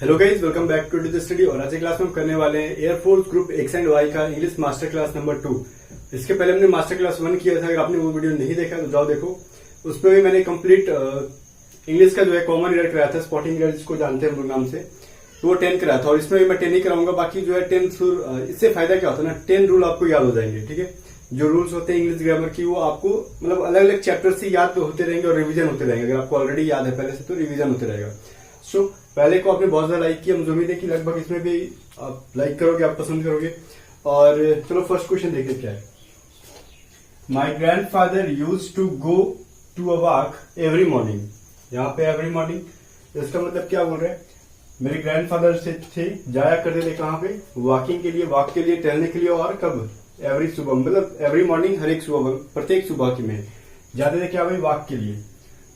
Hello guys, welcome back to the study. और आज की क्लास में हम करने वाले हैं air force group X and Y का इंग्लिश मास्टर क्लास नंबर 2। इसके पहले हमने मास्टर क्लास 1 किया था। अगर आपने वो वीडियो नहीं देखा तो जाओ देखो। उसमें भी मैंने कंप्लीट इंग्लिश का जो है कॉमन एरर कराया था, स्पॉटिंग एरर जिसको जानते हैं हम लोग नाम से, तो वो 10 कराया था। और इसमें भी मैं 10 ही कराऊंगा। बाकी जो है 10 इससे फायदा क्या होता है ना, 10 रूल आपको याद हो जाएंगे। ठीक है, जो रूल्स होते हैं इंग्लिश ग्रामर की वो आपको मतलब अलग अलग चैप्टर से याद तो होते रहेंगे और रिवीजन होते रहेंगे। अगर आपको ऑलरेडी याद है पहले से तो रिवीजन होते रहेगा। सो पहले को आपने बहुत ज्यादा लाइक किया, मुझे उम्मीद है कि लगभग इसमें भी आप लाइक करोगे, आप पसंद करोगे। और चलो फर्स्ट क्वेश्चन देखते क्या है। My grandfather use to go to a walk every morning. यहाँ पे एवरी मॉर्निंग इसका मतलब क्या बोल रहे हैं, मेरे ग्रैंड फादर से थे जाया करते थे कहाँ पे, वॉकिंग के लिए, वॉक के लिए, टहलने के लिए। और कब? एवरी सुबह, मतलब एवरी मॉर्निंग, हर एक सुबह, प्रत्येक सुबह की में जाते थे क्या भाई, वॉक के लिए।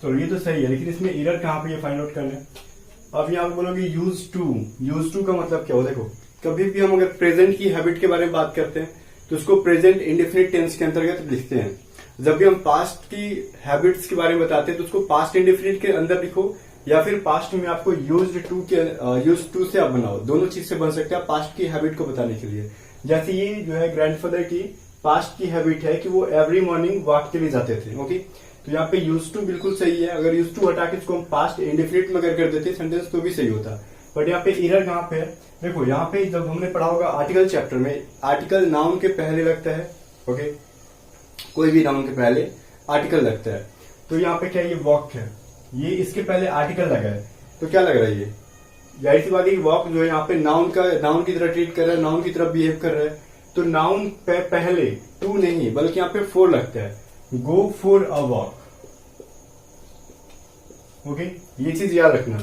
तो ये तो सही है, लेकिन इसमें एरर कहाँ पे ये फाइंड आउट करना है। अब यहाँ बोलोगे यूज टू का मतलब क्या हो। देखो, कभी भी हम अगर प्रेजेंट की हैबिट के बारे में बात करते हैं तो उसको प्रेजेंट इंडेफिनिट टेंस के अंतर्गत लिखते हैं। जब भी हम पास्ट की हैबिट्स के बारे में बताते हैं तो उसको पास्ट इंडेफिनिट के अंदर लिखो, या फिर पास्ट में आपको यूज टू से आप बनाओ। दोनों चीज से बन सकते हैं पास्ट की हैबिट को बताने के लिए। जैसे ये जो है ग्रैंडफादर की पास्ट की हैबिट है कि वो एवरी मॉर्निंग वॉक के लिए जाते थे। ओके, तो यहाँ पे यूज टू बिल्कुल सही है। अगर यूज टू हटा के इसको हम पास्ट इंडेफिनिट में अगर कर देते सेंटेंस तो भी सही होता। बट यहाँ पे एरर कहाँ पे है, देखो यहाँ पे जब हमने पढ़ा होगा आर्टिकल चैप्टर में, आर्टिकल नाउन के पहले लगता है। ओके, कोई भी नाउन के पहले आर्टिकल लगता है। तो यहाँ पे क्या ये वॉक है, ये इसके पहले आर्टिकल लगा है, तो क्या लग रहा है, ये जाहिर सी बात है कि वॉक जो है यहाँ पे नाउन की तरह ट्रीट कर रहा है, नाउन की तरह बिहेव कर रहा है। तो नाउन पे पहले टू नहीं बल्कि यहाँ पे फोर लगता है, go for a walk. Okay, ये चीज याद रखना,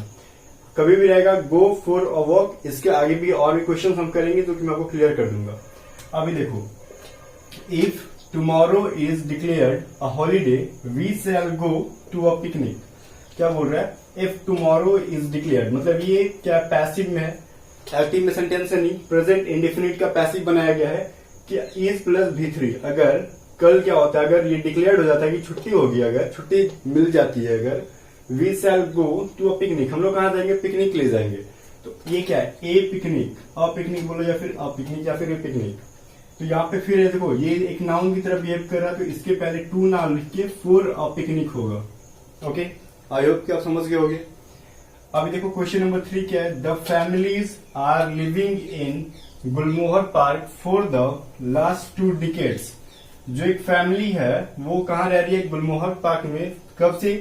कभी भी रहेगा गो फॉर अ वॉक। इसके आगे भी और भी क्वेश्चन हम करेंगे तो कि मैं आपको क्लियर कर दूंगा। अभी देखो, if tomorrow is declared a holiday we shall go to a picnic. क्या बोल रहा है, इफ टुमारो इज डिक्लेयर्ड, मतलब ये क्या पैसिव में है, एक्टिव में सेंटेंस है नहीं, प्रेजेंट इंडेफिनिट का पैसिव बनाया गया है कि इज प्लस V3। अगर कल क्या होता है, अगर ये डिक्लेयर्ड हो जाता है कि छुट्टी होगी, अगर छुट्टी मिल जाती है, अगर we shall go to a picnic, हम लोग कहाँ जाएंगे, पिकनिक ले जाएंगे। तो ये क्या है, ए पिकनिक, अ पिकनिक बोलो, या फिर अ पिकनिक, या फिर ए पिकनिक। तो यहाँ पे फिर देखो ये एक नाउन की तरह बिहेव कर रहा है, तो इसके पहले टू ना लिख के फॉर अ पिकनिक होगा। ओके, आई होप कि आप समझ गए होगे। अभी देखो क्वेश्चन नंबर 3 क्या है, the families are living in Gulmohar Park for the last 2 decades. जो एक फैमिली है वो कहाँ रह रही है, गुलमोहर पार्क में, कब से,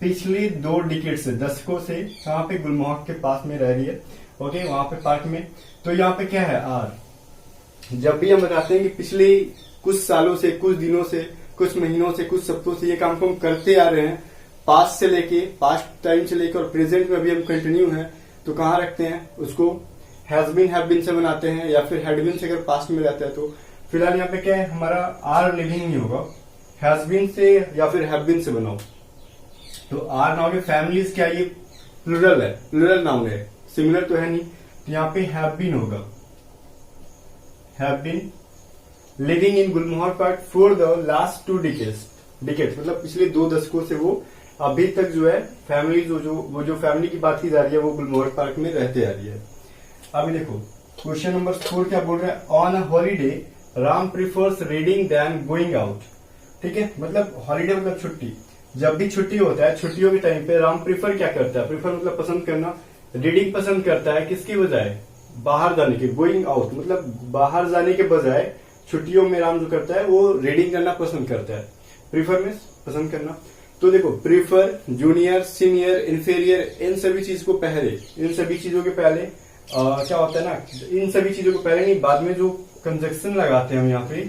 पिछले 2 डिकेड से, दशकों से, कहाँ पे, गुलमोहर के पास में रह रही है। ओके, वहां पे पार्क में। तो यहाँ पे क्या है, आर। जब भी हम बताते हैं कि पिछले कुछ सालों से, कुछ दिनों से, कुछ महीनों से, कुछ सप्ताहों से ये काम को हम करते आ रहे हैं, पास्ट से लेके, पास्ट टाइम से लेकर और प्रेजेंट में अभी हम कंटिन्यू हैं, तो कहाँ रखते हैं उसको, हैज बीन, हैव बीन से बनाते हैं, या फिर हैड बीन से अगर पास्ट में रहता है तो। फिलहाल यहाँ पे क्या है, हमारा आर लिविंग नहीं होगा, हैज बीन से या फिर हैव बीन से बनाओ। तो आर नाउन है, फैमिलीज क्या, ये प्लूरल है, प्लूरल नाउन है, सिमिलर तो है नहीं, तो यहाँ पे हैव बीन होगा, have been living in Gulmohar Park for the last 2 decades. मतलब पिछले 2 दशकों से वो अभी तक जो है फैमिली वो जो फैमिली की बात की जा रही है वो गुलमोहर पार्क में रहते आ रही है। अभी देखो क्वेश्चन नंबर 4 क्या बोल रहा है, on a holiday Ram prefers reading than going out. ठीक है, मतलब हॉलीडे मतलब छुट्टी, जब भी छुट्टी होता है, छुट्टियों के टाइम पे राम प्रीफर क्या करता है, प्रीफर मतलब पसंद करना, रीडिंग पसंद करता है, किसकी बजाय, बाहर जाने के, गोइंग आउट मतलब बाहर जाने के बजाय छुट्टियों में राम जो करता है वो रीडिंग करना पसंद करता है। प्रीफर में पसंद करना। तो देखो प्रीफर, जूनियर, सीनियर, इंफीरियर, इन सभी चीज को पहले, इन सभी चीजों के पहले क्या होता है ना, इन सभी चीजों को पहले नहीं, बाद में जो कंजक्शन लगाते हैं हम यहाँ पे,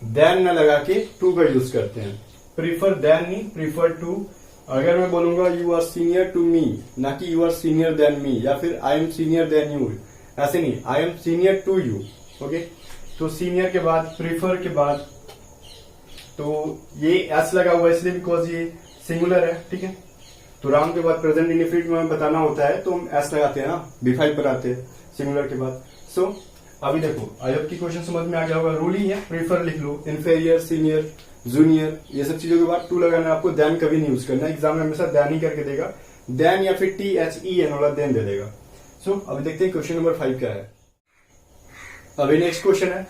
देन न लगा के टू का यूज करते हैं। प्रीफर देन नहीं, प्रीफर टू। अगर मैं बोलूंगा you are senior to me, ना कि you are senior than me, या फिर I am senior than you, ऐसे नहीं, I am senior to you. Okay, तो सीनियर के बाद, प्रीफर के बाद, तो ये एस लगा हुआ है इसलिए बिकॉज ये सिंगुलर है। ठीक है, तो राम के बाद प्रेजेंट इंडेफिनिट में बताना होता है तो हम एस लगाते हैं ना, B5 पर आते हैं सिंगुलर के बाद। सो अभी देखो, आई होप की क्वेश्चन समझ में आ गया होगा। रूल ही है, प्रीफर लिख लो, इंफीरियर, सीनियर, जूनियर, ये सब चीजों के बाद टू लगाना है आपको, देन कभी नहीं यूज करना। एग्जाम में हमेशा देन ही करके देगा, देन या फिर THEN वाला देन दे देगा। सो अभी देखते हैं क्वेश्चन नंबर 5 क्या है। अभी नेक्स्ट क्वेश्चन है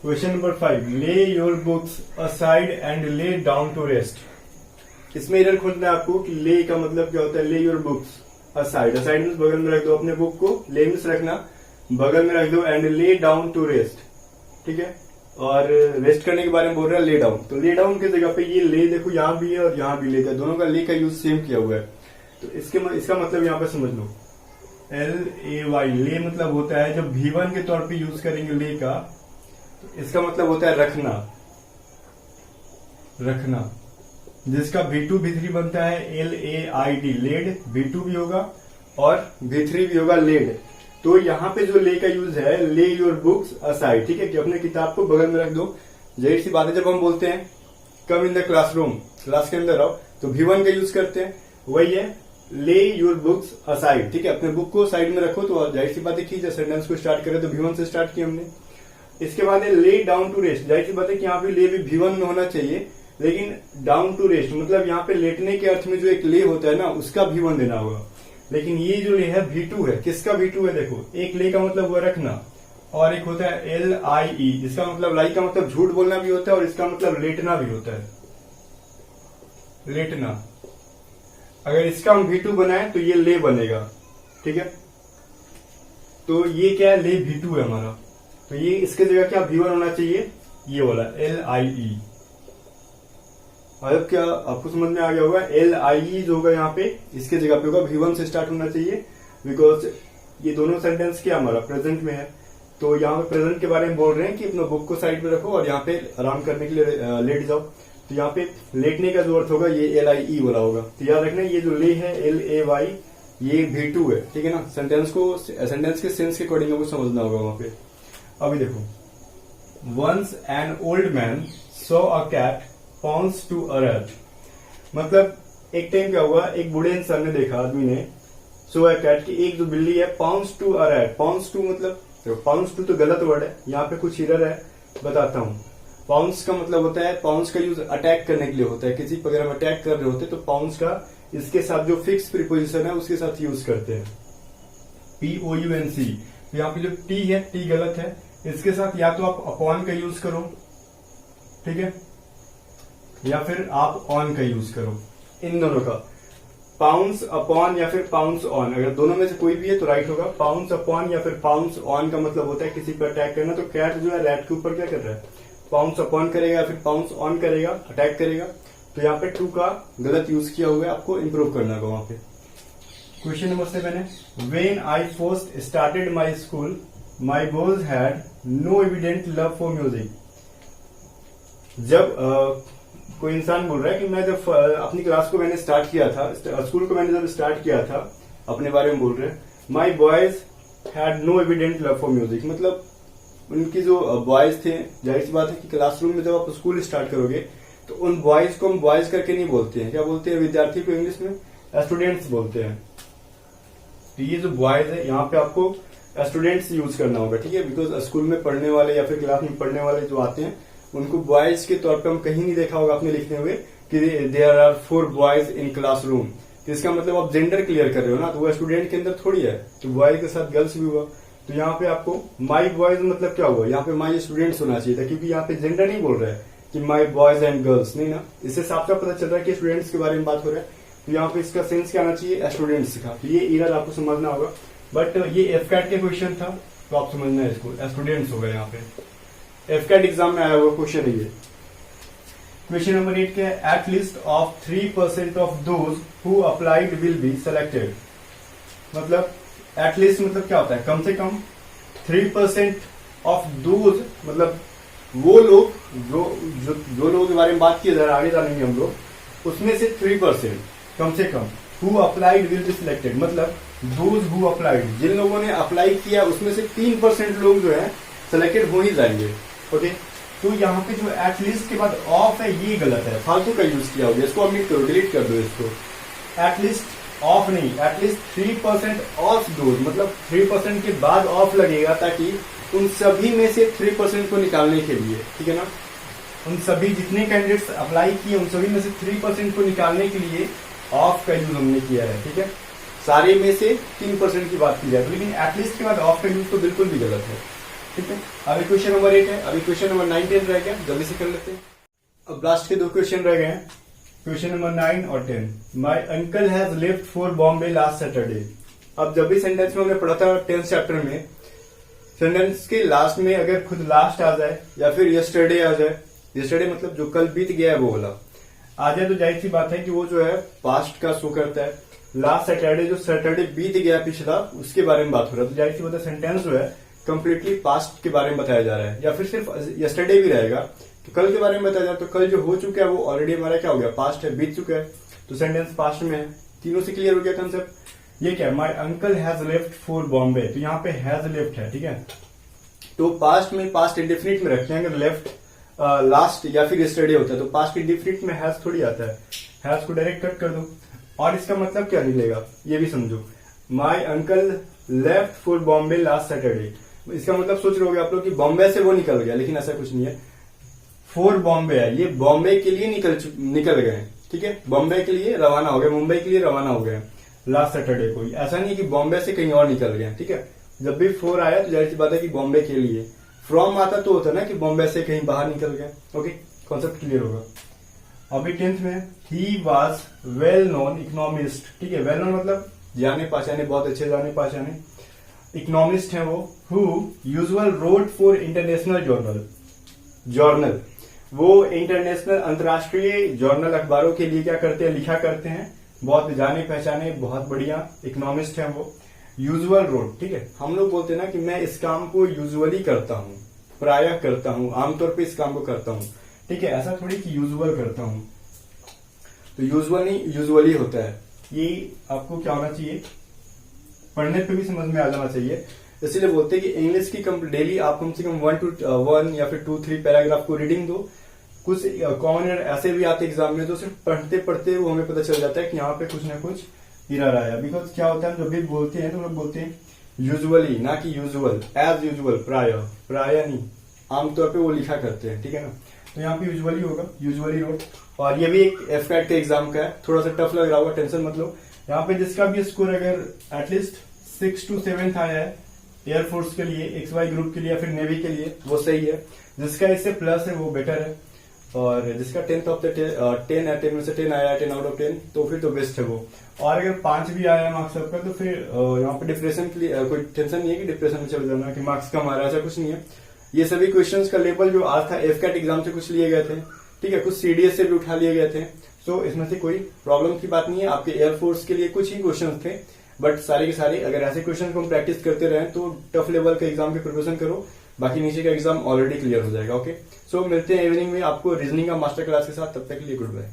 question number 5, lay your books aside and lay down to rest. इसमें एरर खोजना है आपको कि ले का मतलब क्या होता है। ले your books aside, aside means बगल में रख दो अपने बुक को, ले मीन्स रखना, बगल में रख दो, and lay down to rest, ठीक है। और रेस्ट करने के बारे में बोल रहा है ले डाउन, तो ले डाउन की जगह पे ये ले देखो यहाँ भी है और यहाँ भी ले है, दोनों का ले का यूज सेम किया हुआ है। तो इसका मतलब यहाँ पे समझ लो, LAY, ले मतलब होता है जब V1 के तौर पे यूज करेंगे ले का, तो इसका मतलब होता है रखना, रखना, जिसका V2 V3 बनता है LAID, लेड, V2 भी होगा और V3 भी होगा लेड। तो यहाँ पे जो ले का यूज है, ले योर बुक्स असाइड, ठीक है, कि अपने किताब को बगल में रख दो। जाहिर सी बात है, जब हम बोलते हैं कम इन द क्लासरूम, क्लास के अंदर आओ, तो V1 का यूज करते हैं, वही है ले योर बुक्स असाइड, ठीक है, अपने बुक को साइड में रखो। तो जाहिर सी बात है कि जब सेंटेंस को स्टार्ट करें तो V1 से स्टार्ट किया हमने। इसके बाद है ले डाउन टू रेस्ट, जाहिर सी बात है कि यहाँ पे ले भी V1 में होना चाहिए, लेकिन डाउन टू रेस्ट मतलब यहाँ पे लेटने के अर्थ में जो एक ले होता है ना, उसका V1 देना होगा। लेकिन ये जो ले है V2 है, किसका V2 है देखो, एक ले का मतलब हुआ रखना और एक होता है LIE, जिसका मतलब लाई का मतलब झूठ बोलना भी होता है और इसका मतलब लेटना भी होता है, लेटना। अगर इसका हम V2 बनाए तो ये ले बनेगा, ठीक है। तो ये क्या है, ले V2 है हमारा, तो ये इसके जगह क्या V1 होना चाहिए, ये वाला LIE। अब क्या आपको समझ में आ गया होगा, LIE जो होगा यहाँ पे इसके जगह पे होगा V1 से स्टार्ट होना चाहिए, बिकॉज ये दोनों सेंटेंस क्या हमारा प्रेजेंट में है। तो यहाँ पे प्रेजेंट के बारे में बोल रहे हैं कि अपना बुक को साइड में रखो और यहाँ पे आराम करने के लिए लेट जाओ। तो यहाँ पे लेटने का जो अर्थ होगा ये LIE वाला होगा। तो याद रखना ये जो ले है LAY, ये V2 है, ठीक है ना। सेंटेंस के सेंस के अकॉर्डिंग आपको समझना होगा वहां पे। अभी देखो, once an old man saw a cat pounce to a rat, मतलब एक टाइम क्या हुआ, एक बूढ़े इंसान ने देखा, आदमी ने, सो अ कैट की एक जो बिल्ली है, pounce to a rat. Pounce to मतलब, पाउंस टू तो गलत वर्ड है, यहाँ पे कुछ एरर है, बताता हूँ। पाउंस का मतलब होता है, पाउंस का यूज अटैक करने के लिए होता है, किसी पर अगर हम अटैक कर रहे होते हैं तो पाउंस का इसके साथ जो फिक्स प्रीपोजिशन है उसके साथ यूज करते हैं, POUNC। तो यहाँ पे जो टी है, टी गलत है, इसके साथ या तो आप अपॉन का यूज करो, ठीक है, या फिर आप ऑन का यूज करो, इन दोनों का, पाउंस अपॉन या फिर पाउंस ऑन, अगर दोनों में से कोई भी है तो राइट होगा। पाउंस अपॉन या फिर पाउंस ऑन का मतलब होता है किसी पर अटैक करना। तो कैट जो है रैट के ऊपर क्या कर रहा है, पाउंस अपॉन करेगा या फिर पाउंस ऑन करेगा, अटैक करेगा। तो यहाँ पे टू का गलत यूज किया हुआ है, आपको इंप्रूव करना होगा वहां पे। क्वेश्चन नंबर 7 है, when I first started my school my boys had no evident love for music. जब कोई इंसान बोल रहा है कि मैं जब अपनी क्लास को मैंने स्टार्ट किया था, स्कूल को मैंने जब स्टार्ट किया था, अपने बारे में बोल रहे हैं। My boys had no evident love for music, मतलब उनकी जो बॉयज थे, जाहिर सी बात है कि क्लासरूम में जब आप स्कूल स्टार्ट करोगे तो उन बॉयज को हम बॉयज करके नहीं बोलते हैं, क्या बोलते हैं, विद्यार्थी को इंग्लिश में स्टूडेंट्स बोलते हैं। तो ये जो बॉयज है यहाँ पे आपको स्टूडेंट्स यूज करना होगा, ठीक है, बिकॉज स्कूल में पढ़ने वाले या फिर क्लास में पढ़ने वाले जो आते हैं उनको बॉयज के तौर पे हम कहीं नहीं देखा होगा आपने लिखने हुए कि there are 4 boys in classroom. तो इसका मतलब आप जेंडर क्लियर कर रहे हो ना, तो वो स्टूडेंट के अंदर थोड़ी है, तो बॉयज के साथ गर्ल्स भी हुआ। तो यहाँ पे आपको माई बॉयज मतलब क्या हुआ, यहाँ पे माई स्टूडेंट्स होना चाहिए था, क्योंकि यहाँ पे जेंडर नहीं बोल रहा है कि माई बॉयज एंड गर्ल्स, नहीं ना, इससे साफ साफ पता चल रहा है कि स्टूडेंट्स के बारे में बात हो रहा है। तो यहाँ पे इसका सेंस क्या आना चाहिए, स्टूडेंट्स का। तो ये एरर आपको समझना होगा, बट ये एफकैट के क्वेश्चन था तो आप समझना है इसको, स्टूडेंट्स होगा यहाँ पे। एफकैट एग्जाम में आया हुआ क्वेश्चन है ये। क्वेश्चन नंबर 8 के, at least of 3% of those who applied will be selected. मतलब एट लीस्ट मतलब क्या होता है, कम से कम। 3% ऑफ दोज मतलब वो लोग जो लोगों के बारे में बात की, जरा आगे जानेंगे हम लोग, उसमें से 3% कम से come who applied will be selected, मतलब दोज हु अप्लाइड, जिन लोगों ने अप्लाई किया उसमें से 3% लोग जो है सिलेक्टेड हो ही जाएंगे। ओके, तो यहाँ पे जो एटलीस्ट के बाद ऑफ है ये गलत है, फालतू का यूज किया होगा, इसको omit करो, डिलीट कर दो इसको। एटलीस्ट ऑफ नहीं, एटलीस्ट 3% ऑफ दोज, मतलब 3% के बाद ऑफ लगेगा, ताकि उन सभी में से 3% को निकालने के लिए, ठीक है ना, उन सभी जितने कैंडिडेट्स अप्लाई किए उन सभी में से 3% को निकालने के लिए ऑफ का यूज हमने किया है, ठीक है। सारे में से 3% की बात की जाए तो, लेकिन एटलीस्ट के बाद ऑफ का यूज तो बिल्कुल भी गलत है। ठीक है, अभी क्वेश्चन नंबर 8 है, अभी क्वेश्चन नंबर 9 10 रह गया, जल्दी से कर लेते हैं। अब लास्ट के 2 क्वेश्चन रह गए हैं, क्वेश्चन नंबर 9 और 10। My uncle has left for Bombay last Saturday. अब जब भी सेंटेंस में हमने पढ़ा था 10th चैप्टर में, सेंटेंस के लास्ट में अगर खुद लास्ट आ जाए या फिर यस्टरडे आ जाए, यस्टरडे मतलब जो कल बीत गया है वो वाला आ जाए, तो जाहिर सी बात है कि वो जो है पास्ट का शो करता है। लास्ट सैटरडे जो सैटरडे बीत गया पिछला, उसके बारे में बात हो रहा है, तो जाहिर सी बात है सेंटेंस जो है कंप्लीटली पास्ट के बारे में बताया जा रहा है। या फिर सिर्फ यस्टरडे भी रहेगा तो कल के बारे में बताया जा रहा है, तो कल जो हो चुका है वो ऑलरेडी हमारा क्या हो गया, पास्ट है, बीत चुका है, तो सेंटेंस पास्ट में है। तीनों से क्लियर हो गया कंसेप्ट। ये क्या, my uncle has left for Bombay, तो यहाँ पे हैज लेफ्ट है। ठीक है, तो पास्ट में पास्ट इंडेफिनिट में रखते हैं, अगर लेफ्ट लास्ट या फिर यस्टरडे होता है तो पास्ट इंडेफिनिट में हैज थोड़ी आता है, हैज को डायरेक्ट कट कर दो। और इसका मतलब क्या निकलेगा ये भी समझो, my uncle left for Bombay last Saturday, इसका मतलब सोच रहे होगे आप लोग कि बॉम्बे से वो निकल गया, लेकिन ऐसा कुछ नहीं है। फॉर बॉम्बे है, ये बॉम्बे के लिए निकल गए। ठीक है, बॉम्बे के लिए रवाना हो गए, मुंबई के लिए रवाना हो गए लास्ट सैटरडे को। ऐसा नहीं है कि बॉम्बे से कहीं और निकल गए। ठीक है, जब भी फॉर आया तो जाहिर सी बात है कि बॉम्बे के लिए, फ्रॉम आता तो होता ना कि बॉम्बे से कहीं बाहर निकल गए। ओके, कॉन्सेप्ट क्लियर होगा। अभी 10th में, he was well known economist. ठीक है, वेल नोन मतलब जाने पहचाने, बहुत अच्छे जाने पहचाने इकोनॉमिस्ट हैं वो, who usual road for international journal, वो इंटरनेशनल अंतर्राष्ट्रीय जर्नल अखबारों के लिए क्या करते हैं, लिखा करते हैं। बहुत जाने पहचाने, बहुत बढ़िया इकोनॉमिस्ट हैं वो। यूजुअल रोड, ठीक है, हम लोग बोलते हैं ना कि मैं इस काम को यूजुअली करता हूँ, प्रायः करता हूँ, आमतौर पे इस काम को करता हूँ। ठीक है, ऐसा थोड़ी कि यूजुअल करता हूँ, तो यूजुअल नहीं यूजुअली होता है। ये आपको क्या होना चाहिए, पढ़ने पे भी समझ में आ जाना चाहिए। इसीलिए बोलते हैं कि इंग्लिश की डेली आप कम से कम 1 to 1 या फिर 2-3 पैराग्राफ को रीडिंग दो। कुछ कॉमन ऐसे भी आते एग्जाम में, तो सिर्फ पढ़ते पढ़ते वो हमें पता चल जाता है कि यहाँ पे कुछ ना कुछ गिरा रहा है। बिकॉज क्या होता है, हम जब भी बोलते हैं तो लोग बोलते हैं यूजुअली, ना कि यूजुअल, एज यूजुअल, प्राय नहीं, आमतौर पे वो लिखा करते हैं। ठीक है ना, तो यहाँ पे यूजुअली होगा, यूजुअली रोड। और ये भी एक एफकैट के एग्जाम का है, थोड़ा सा टफ लग रहा होगा, टेंशन मत लो। यहाँ पे जिसका भी स्कोर अगर एटलीस्ट 6 to 7 आया है एयरफोर्स के लिए, XY ग्रुप के लिए या फिर नेवी के लिए, वो सही है। जिसका इससे प्लस है वो बेटर है, और जिसका 10 of 10 में से 10 आया, 10 out of 10, तो फिर तो बेस्ट है वो। और अगर 5 भी आया मार्क्स सबका, तो फिर यहाँ पे डिप्रेशन के लिए कोई टेंशन नहीं है कि डिप्रेशन में चले जाना कि मार्क्स कम आ रहा है, ऐसा कुछ नहीं है। ये सभी क्वेश्चंस का लेवल जो आज था एफकैट एग्जाम से कुछ लिए गए थे। ठीक है, कुछ CDS से भी उठा लिए गए थे, सो इसमें से कोई प्रॉब्लम की बात नहीं है। आपके एयरफोर्स के लिए कुछ ही क्वेश्चन थे, बट सारे के सारे अगर ऐसे क्वेश्चन को हम प्रैक्टिस करते रहे तो टफ लेवल का एग्जाम की प्रिपरेशन करो, बाकी नीचे का एग्जाम ऑलरेडी क्लियर हो जाएगा। ओके, सो मिलते हैं इवनिंग में आपको रीजनिंग का मास्टर क्लास के साथ, तब तक के लिए गुड बाय।